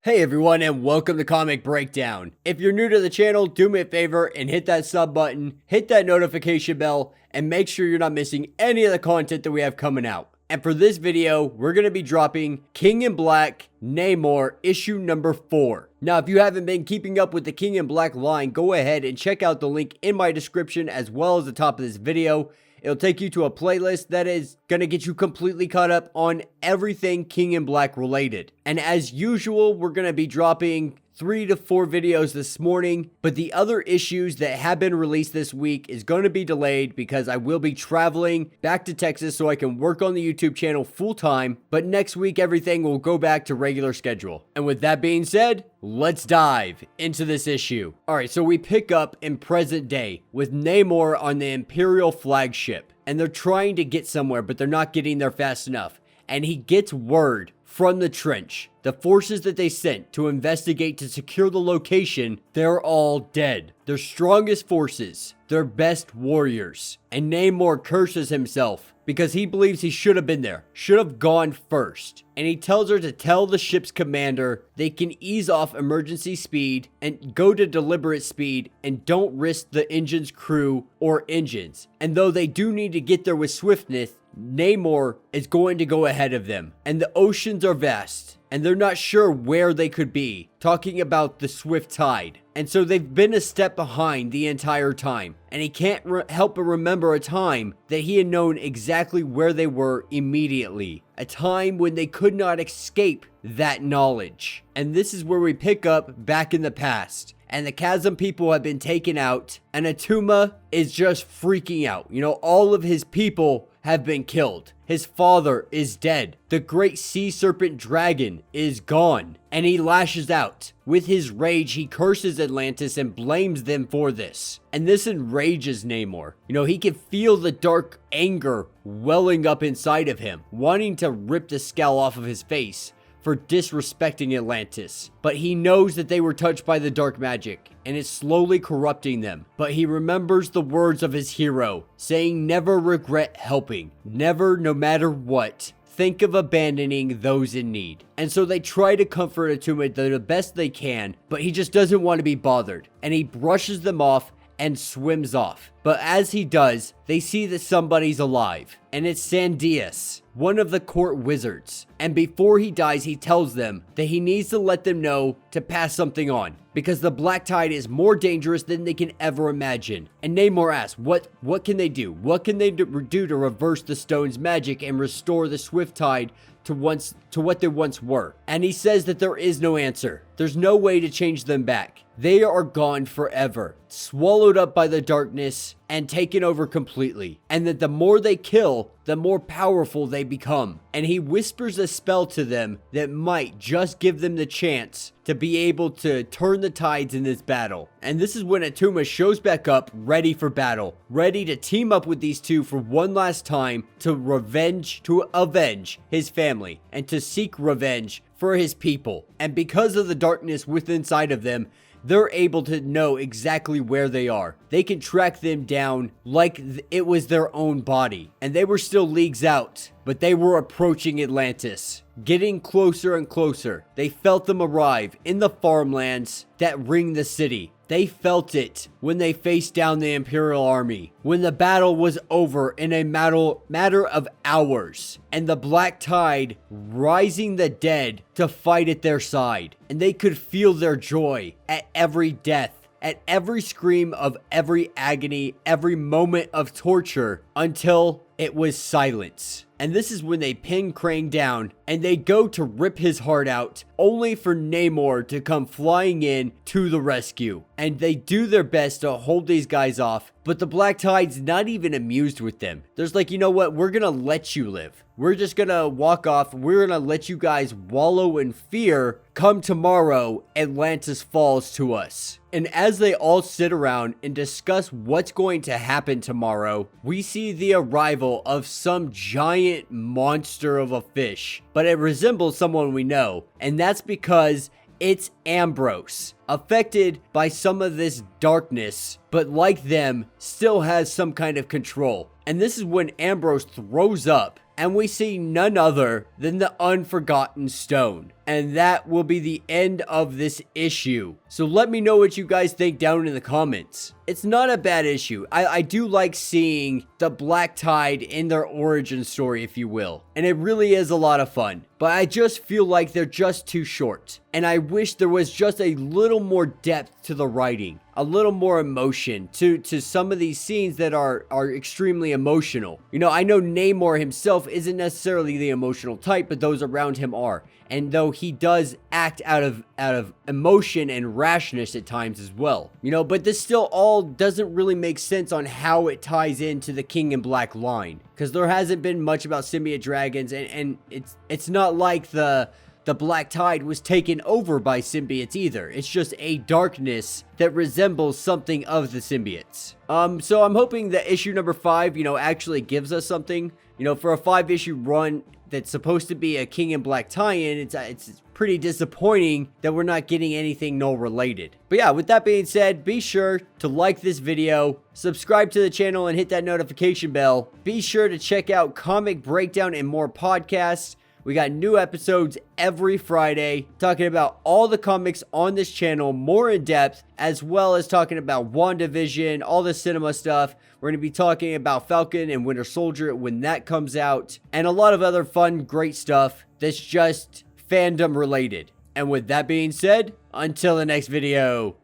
Hey everyone, and welcome to Comic Breakdown. If you're new to the channel, do me a favor and hit that sub button, hit that notification bell, and make sure you're not missing any of the content that we have coming out. And for this video, we're going to be dropping King in Black, Namor, issue number 4. Now, if you haven't been keeping up with the King in Black line, go ahead and check out the link in my description as well as the top of this video. It'll take you to a playlist that is going to get you completely caught up on everything King in Black related. And as usual, we're going to be dropping 3 to 4 videos this morning, but the other issues that have been released this week is going to be delayed because I will be traveling back to Texas so I can work on the YouTube channel full time, but next week everything will go back to regular schedule. And with that being said, let's dive into this issue. Alright, so we pick up in present day with Namor on the Imperial flagship, and they're trying to get somewhere, but they're not getting there fast enough. And he gets word from the trench. The forces that they sent to investigate to secure the location, they're all dead. Their strongest forces, their best warriors. And Namor curses himself because he believes he should have been there, should have gone first. And he tells her to tell the ship's commander they can ease off emergency speed and go to deliberate speed and don't risk the engine's crew or engines. And though they do need to get there with swiftness, Namor is going to go ahead of them. And the oceans are vast, and they're not sure where they could be, talking about the swift tide. And so they've been a step behind the entire time. And he can't help but remember a time that he had known exactly where they were immediately. A time when they could not escape that knowledge. And this is where we pick up back in the past. And the Chasm people have been taken out. And Attuma is just freaking out. You know, all of his people have been killed. His father is dead. The great sea serpent dragon is gone. And he lashes out. With his rage, he curses Atlantis and blames them for this. And this enrages Namor. You know, he can feel the dark anger welling up inside of him, wanting to rip the scowl off of his face for disrespecting Atlantis. But he knows that they were touched by the dark magic and is slowly corrupting them. But he remembers the words of his hero, saying never regret helping, never, no matter what, think of abandoning those in need. And so they try to comfort Attuma the best they can, but he just doesn't want to be bothered. And he brushes them off and swims off. But as he does, they see that somebody's alive. And it's Sandias, one of the court wizards. And before he dies, he tells them that he needs to let them know to pass something on, because the black tide is more dangerous than they can ever imagine. And Namor asks, what can they do? What can they do to reverse the stone's magic and restore the swift tide to what they once were? And he says that there is no answer. There's no way to change them back. They are gone forever, swallowed up by the darkness and taken over completely. And that the more they kill, the more powerful they become. And he whispers a spell to them that might just give them the chance to be able to turn the tides in this battle. And this is when Attuma shows back up, ready for battle, ready to team up with these two for one last time to avenge his family and to seek revenge for his people. And because of the darkness within inside of them, they're able to know exactly where they are. They can track them down like it was their own body. And they were still leagues out, but they were approaching Atlantis, getting closer and closer. They felt them arrive in the farmlands that ring the city. They felt it when they faced down the Imperial army, when the battle was over in a matter of hours, and the black tide rising the dead to fight at their side. And they could feel their joy at every death, at every scream of every agony, every moment of torture, until it was silence. And this is when they pin Crane down and they go to rip his heart out, only for Namor to come flying in to the rescue. And they do their best to hold these guys off, but the Black Tide's not even amused with them. There's like, you know what, we're gonna let you live. We're just gonna walk off. We're gonna let you guys wallow in fear. Come tomorrow, Atlantis falls to us. And as they all sit around and discuss what's going to happen tomorrow, we see the arrival of some giant monster of a fish. But it resembles someone we know, and that's because it's Ambrose, affected by some of this darkness, but like them, still has some kind of control. And this is when Ambrose throws up and we see none other than the Unforgotten Stone. And that will be the end of this issue. So let me know what you guys think down in the comments. It's not a bad issue. I do like seeing the Black Tide in their origin story, if you will. And it really is a lot of fun. But I just feel like they're just too short. And I wish there was just a little more depth to the writing. A little more emotion to some of these scenes that are extremely emotional. You know, I know Namor himself isn't necessarily the emotional type, but those around him are. And though he does act out of emotion and rashness at times as well. You know, but this still all doesn't really make sense on how it ties into the King in Black line. Because there hasn't been much about symbiote dragons, and it's not like the Black Tide was taken over by symbiotes either. It's just a darkness that resembles something of the symbiotes. So I'm hoping that issue number 5, you know, actually gives us something. You know, for a 5-issue run that's supposed to be a King in Black tie-in, it's pretty disappointing that we're not getting anything null related. But yeah, with that being said, be sure to like this video, subscribe to the channel, and hit that notification bell. Be sure to check out Comic Breakdown and more podcasts. We got new episodes every Friday, talking about all the comics on this channel more in depth, as well as talking about WandaVision, all the cinema stuff. We're going to be talking about Falcon and Winter Soldier when that comes out, and a lot of other fun, great stuff that's just fandom related. And with that being said, until the next video.